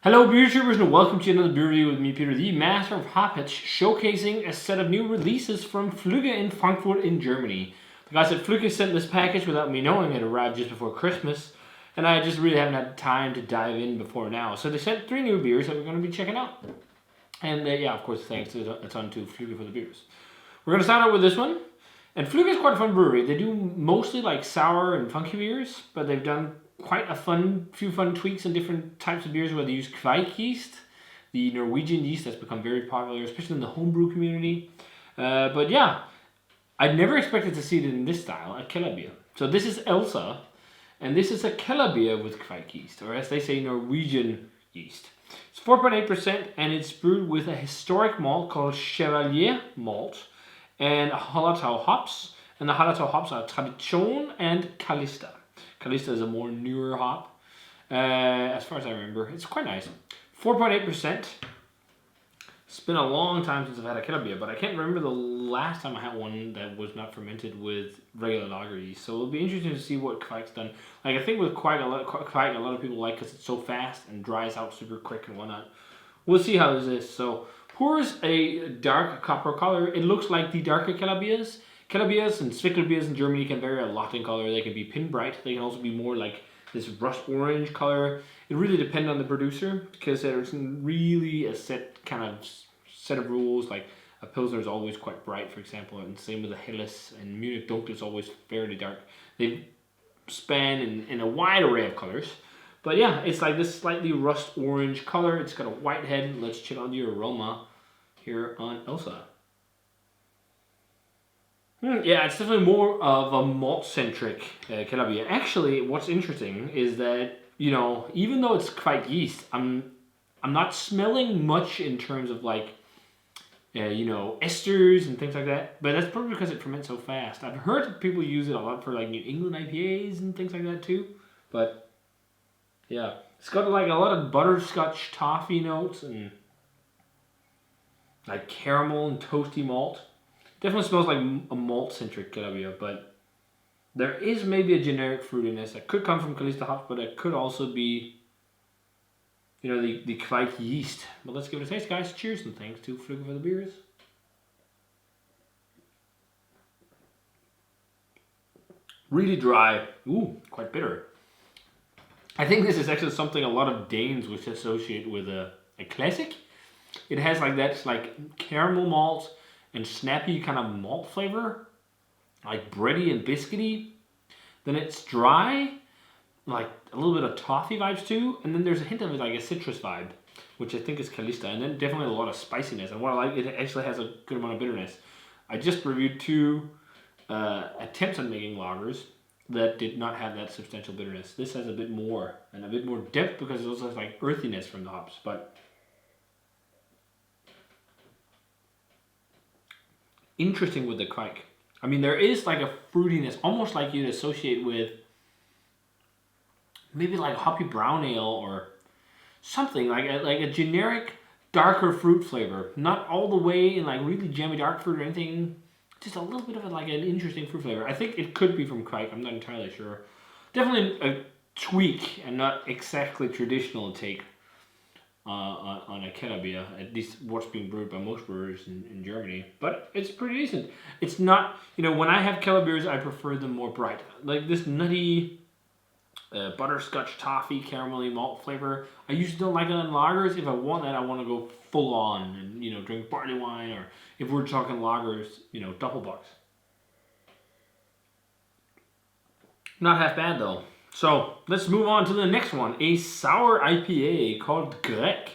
Hello beer tubers and welcome to another beer review with me, Peter, the master of hoppage, showcasing a set of new releases from Flügge in Frankfurt in Germany. The guys at Flügge sent this package without me knowing it arrived just before Christmas, and I just really haven't had time to dive in before now. So they sent 3 new beers that we're going to be checking out. And yeah, of course, thanks a ton to Flügge for the beers. We're going to start out with this one. And Flügge is quite a fun brewery. They do mostly like sour and funky beers, but they've done quite a few fun tweaks in different types of beers where they use Kveik yeast, the Norwegian yeast that's become very popular, especially in the homebrew community. But yeah, I never expected to see it in this style, a Kellerbier. So this is Elsa, and this is a Kellerbier with Kveik yeast, or as they say, Norwegian yeast. It's 4.8%, and it's brewed with a historic malt called Chevalier malt and Hallertau hops. And the Hallertau hops are Tradition and Kalista. Kalista is a more newer hop, as far as I remember. It's quite nice. 4.8%. It's been a long time since I've had a Kellerbier, but I can't remember the last time I had one that was not fermented with regular lager yeast. So it'll be interesting to see what Kveik's done. Like, I think with Kveik, a lot of people like because it's so fast and dries out super quick and whatnot. We'll see how this is. So pours a dark copper color. It looks like the darker Kellerbiers. Kellerbiers and Zwickelbiers in Germany can vary a lot in color. They can be pin bright. They can also be more like this rust orange color. It really depends on the producer because there's really a set of rules. Like a Pilsner is always quite bright, for example, and same with the Helles, and Munich Dunkel is always fairly dark. They span in a wide array of colors. But yeah, it's like this slightly rust orange color. It's got a white head. Let's check out the aroma here on Elsa. Yeah, it's definitely more of a malt-centric Kellerbier. Actually, what's interesting is that, you know, even though it's Kveik yeast, I'm not smelling much in terms of like, you know, esters and things like that. But that's probably because it ferments so fast. I've heard that people use it a lot for like New England IPAs and things like that too. But yeah, it's got like a lot of butterscotch toffee notes and like caramel and toasty malt. Definitely smells like a malt-centric Kellerbier, but there is maybe a generic fruitiness that could come from Kalista hops, but it could also be, you know, the Kveik yeast. But let's give it a taste, guys. Cheers and thanks to Flügge for the beers. Really dry. Ooh, quite bitter. I think this is actually something a lot of Danes would associate with a classic. It has like that like caramel malt and snappy kind of malt flavor, like bready and biscuity. Then it's dry, like a little bit of toffee vibes too, and then there's a hint of like a citrus vibe, which I think is Kalista, and then definitely a lot of spiciness. And what I like, it actually has a good amount of bitterness. I just reviewed 2 attempts at making lagers that did not have that substantial bitterness. This has a bit more, and a bit more depth because it also has like earthiness from the hops, but interesting with the Kveik. I mean, there is like a fruitiness, almost like you'd associate with maybe like hoppy brown ale or something like a generic darker fruit flavor. Not all the way in like really jammy dark fruit or anything. Just a little bit of like an interesting fruit flavor. I think it could be from Kveik. I'm not entirely sure. Definitely a tweak and not exactly traditional take on a Kellerbier, at least what's being brewed by most brewers in Germany. But it's pretty decent. It's not, you know, when I have Kellerbiers, I prefer them more bright. Like this nutty butterscotch toffee caramelly malt flavor. I usually don't like it in lagers. If I want that, I want to go full on and, you know, drink barley wine, or if we're talking lagers, you know, Doppelbocks. Not half bad though. So let's move on to the next one, a sour IPA called Gräg.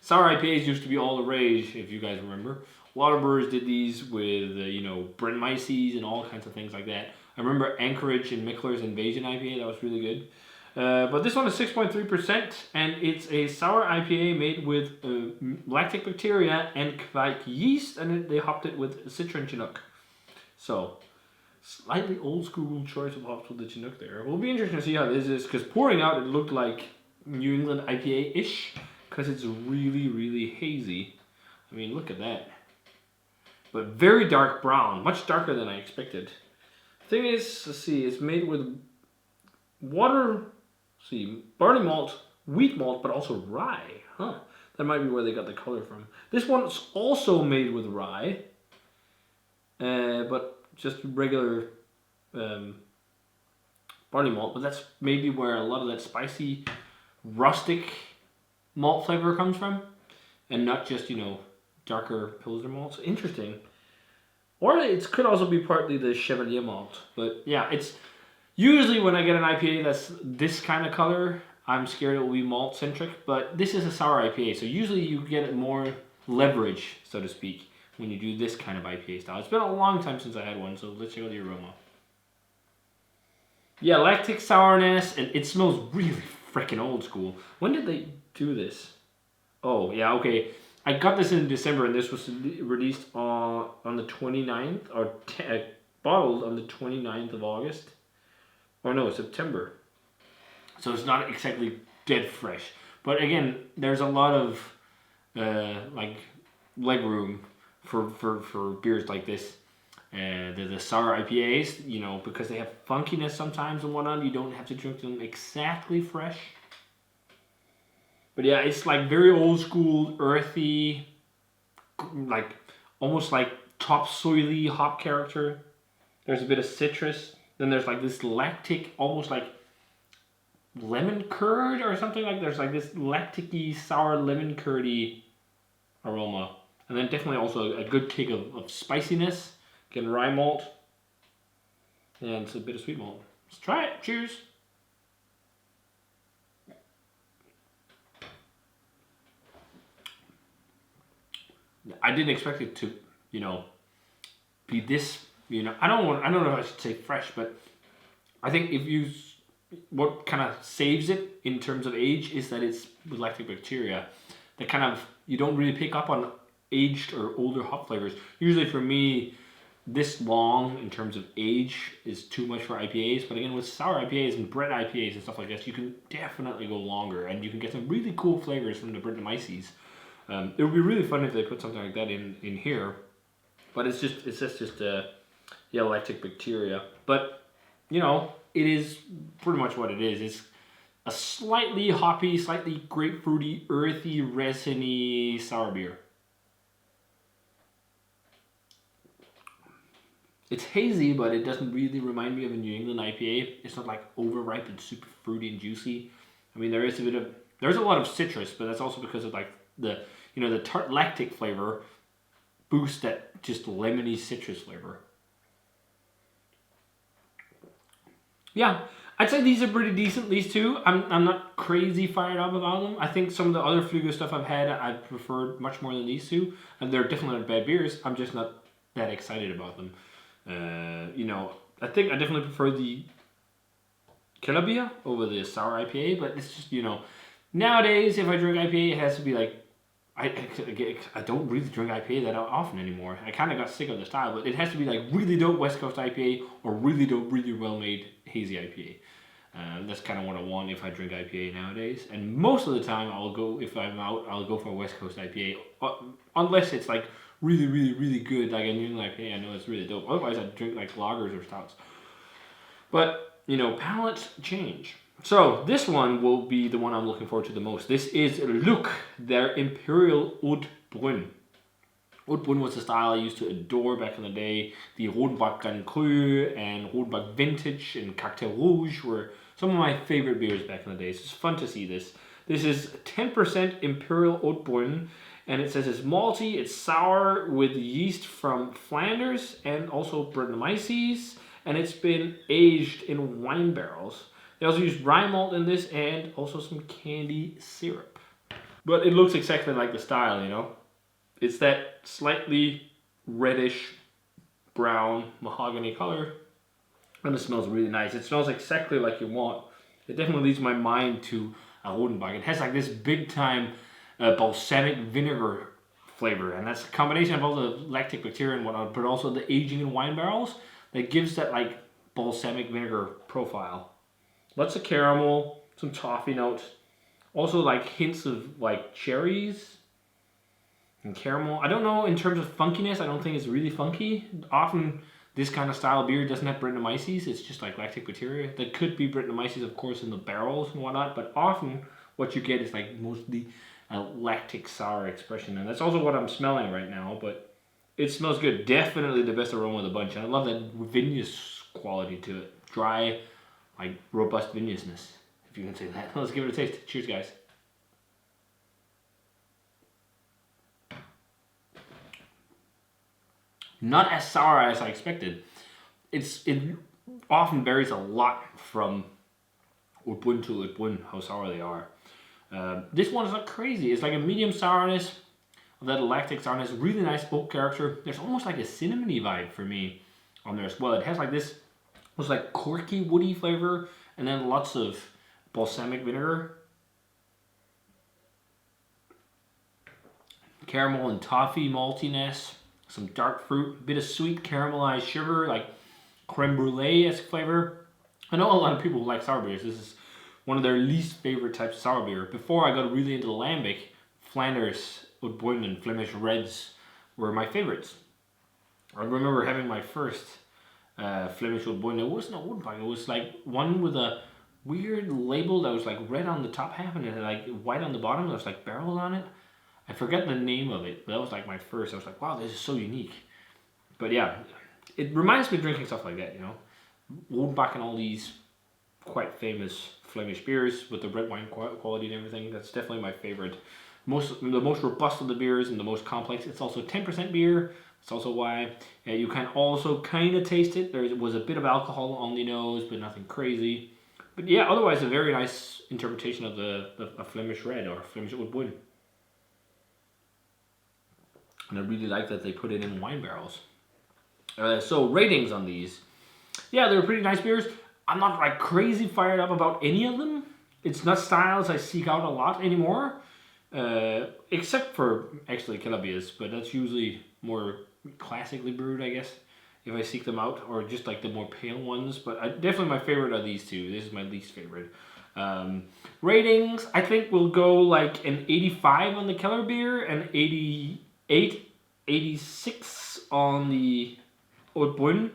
Sour IPAs used to be all the rage, if you guys remember. A lot of brewers did these with, you know, Brennmeises and all kinds of things like that. I remember Anchorage and Mickler's Invasion IPA, that was really good. But this one is 6.3%, and it's a sour IPA made with lactic bacteria and Kveik yeast, and they hopped it with Citron Chinook. So slightly old school choice of hops with the Chinook there. It will be interesting to see how this is, because pouring out it looked like New England IPA-ish, because it's really, really hazy. I mean, look at that. But very dark brown, much darker than I expected. Thing is, let's see, it's made with water, barley malt, wheat malt, but also rye. Huh. That might be where they got the color from. This one's also made with rye, but just regular barley malt. But that's maybe where a lot of that spicy, rustic malt flavor comes from, and not just, you know, darker Pilsner malts. Interesting. Or it could also be partly the Chevalier malt. But yeah, it's usually when I get an IPA that's this kind of color, I'm scared it will be malt centric. But this is a sour IPA, so usually you get more leverage, so to speak, when you do this kind of IPA style. It's been a long time since I had one, so let's check out the aroma. Yeah, lactic sourness, and it smells really freaking old school. When did they do this? Oh, yeah, okay. I got this in December, and this was released on the 29th, or bottled on the 29th of August. Or no, September. So it's not exactly dead fresh. But again, there's a lot of like leg room for beers like this. The sour IPAs, you know, because they have funkiness sometimes and whatnot, you don't have to drink them exactly fresh. But yeah, it's like very old school, earthy, like almost like topsoily hop character. There's a bit of citrus. Then there's like this lactic, almost like lemon curd or something like. There's like this lactic-y, sour lemon curdy aroma. And then definitely also a good kick of spiciness. Again, rye malt. And it's a bit of sweet malt. Let's try it. Cheers. I didn't expect it to, you know, be this, you know, I don't know if I should say fresh, but I think what kind of saves it in terms of age is that it's with lactic bacteria. That kind of, you don't really pick up on aged or older hop flavors. Usually for me, this long in terms of age is too much for IPAs, but again, with sour IPAs and Brett IPAs and stuff like this, you can definitely go longer, and you can get some really cool flavors from the Brettanomyces. It would be really fun if they put something like that in here, but it's just lactic bacteria. But you know, it is pretty much what it is. It's a slightly hoppy, slightly grapefruity, earthy, resiny sour beer. It's hazy, but it doesn't really remind me of a New England IPA. It's not like overripe and super fruity and juicy. I mean, there's a lot of citrus, but that's also because of like the tart lactic flavor boosts that just lemony citrus flavor. Yeah, I'd say these are pretty decent, these two. I'm not crazy fired up about them. I think some of the other Flügge stuff I've had, I've preferred much more than these two. And they're definitely not bad beers. I'm just not that excited about them. You know, I think I definitely prefer the Kellerbier over the sour IPA, but it's just, you know, nowadays if I drink IPA, it has to be like, I don't really drink IPA that often anymore. I kind of got sick of the style, but it has to be like really dope West Coast IPA or really dope, really well-made hazy IPA. That's kind of what I want if I drink IPA nowadays. And most of the time, if I'm out, I'll go for a West Coast IPA, unless it's like really, really, really good, like a New England IPA. I know it's really dope. Otherwise, I drink like lagers or stouts. But you know, palates change. So this one will be the one I'm looking forward to the most. This is Lüc, their Imperial Oud Bruin. Oud Bruin was a style I used to adore back in the day. The Rodenbach Grand Cru and Rodenbach Vintage and Cocktail Rouge were some of my favorite beers back in the day. So it's fun to see this. This is 10% Imperial Oud Bruin, and it says it's malty, it's sour with yeast from Flanders and also Brettanomyces, and it's been aged in wine barrels. They also use rye malt in this and also some candy syrup. But it looks exactly like the style, you know. It's that slightly reddish brown mahogany color. And it smells really nice. It smells exactly like you want. It definitely leads my mind to a Rodenbach. It has like this big time balsamic vinegar flavor. And that's a combination of all the lactic bacteria and whatnot, but also the aging in wine barrels that gives that like balsamic vinegar profile. Lots of caramel, some toffee notes, also like hints of like cherries and caramel. I don't know in terms of funkiness, I don't think it's really funky. Often this kind of style beer doesn't have Brettanomyces, it's just like lactic bacteria. There could be Brettanomyces of course in the barrels and whatnot, but often what you get is like mostly a lactic sour expression, and that's also what I'm smelling right now. But it smells good. Definitely the best aroma of the bunch, and I love that vinous quality to it. Dry, like robust viniousness, if you can say that. Let's give it a taste. Cheers, guys. Not as sour as I expected. It often varies a lot from Oud Bruin to Oud Bruin, how sour they are. This one is not crazy. It's like a medium sourness, that lactic sourness, really nice oak character. There's almost like a cinnamony vibe for me on there as well. It has like this, almost like corky, woody flavor, and then lots of balsamic vinegar. Caramel and toffee maltiness, some dark fruit, a bit of sweet caramelized sugar, like creme brulee-esque flavor. I know a lot of people who like sour beers. This is one of their least favorite types of sour beer. Before I got really into lambic, Flanders, Oud Bruin, and Flemish Reds were my favorites. I remember having my first Flemish Oud Bruin. It wasn't a Oud Bruin. It was like one with a weird label that was like red on the top half and then like white on the bottom. There was like barrels on it. I forget the name of it, but that was like my first. I was like, wow, this is so unique. But yeah, it reminds me of drinking stuff like that, you know. Oud Bruin and all these quite famous Flemish beers with the red wine quality and everything. That's definitely my favorite. The most robust of the beers and the most complex. It's also 10% beer. That's also why you can also kind of taste it. There was a bit of alcohol on the nose, but nothing crazy. But yeah, otherwise a very nice interpretation of a Flemish Red or Flemish Oud Bruin. And I really like that they put it in wine barrels. So ratings on these. Yeah, they're pretty nice beers. I'm not like crazy fired up about any of them. It's not styles I seek out a lot anymore. Except for actually Kellerbiers, but that's usually more classically brewed, I guess, if I seek them out, or just like the more pale ones. But definitely my favorite are these two. This is my least favorite. Ratings, I think we'll go like an 85 on the Kellerbier, and 88, 86 on the Oud Bruin,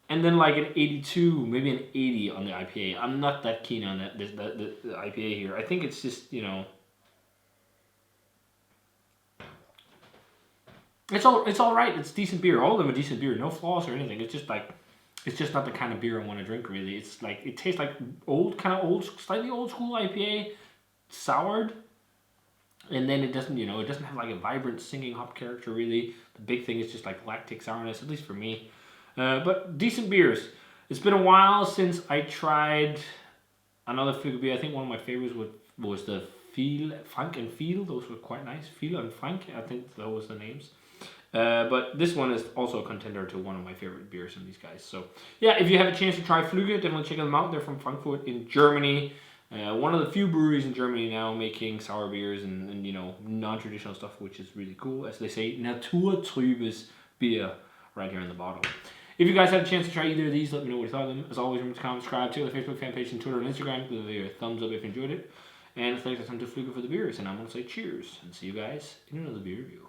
and then like an 82, maybe an 80 on the IPA. I'm not that keen on the IPA here. I think it's just, you know, it's all right. It's decent beer. All of them are decent beer. No flaws or anything. It's just like, it's just not the kind of beer I want to drink really. It's like, it tastes like slightly old school IPA, soured. And then it doesn't, you know, it doesn't have like a vibrant singing hop character really. The big thing is just like lactic sourness, at least for me. But decent beers. It's been a while since I tried another Flügge beer. I think one of my favorites was the Frank and Feel. Those were quite nice. Feel and Frank, I think those was the names. But this one is also a contender to one of my favorite beers from these guys. So yeah, if you have a chance to try Flügge, definitely check them out. They're from Frankfurt in Germany. One of the few breweries in Germany now making sour beers and you know, non-traditional stuff, which is really cool. As they say, naturtrübes beer right here in the bottle. If you guys had a chance to try either of these, let me know what you thought of them. As always, remember to comment, subscribe to the Facebook fan page and Twitter and Instagram. Give it a thumbs up if you enjoyed it. And thanks a ton to Flügge for the beers. And I'm going to say cheers and see you guys in another beer review.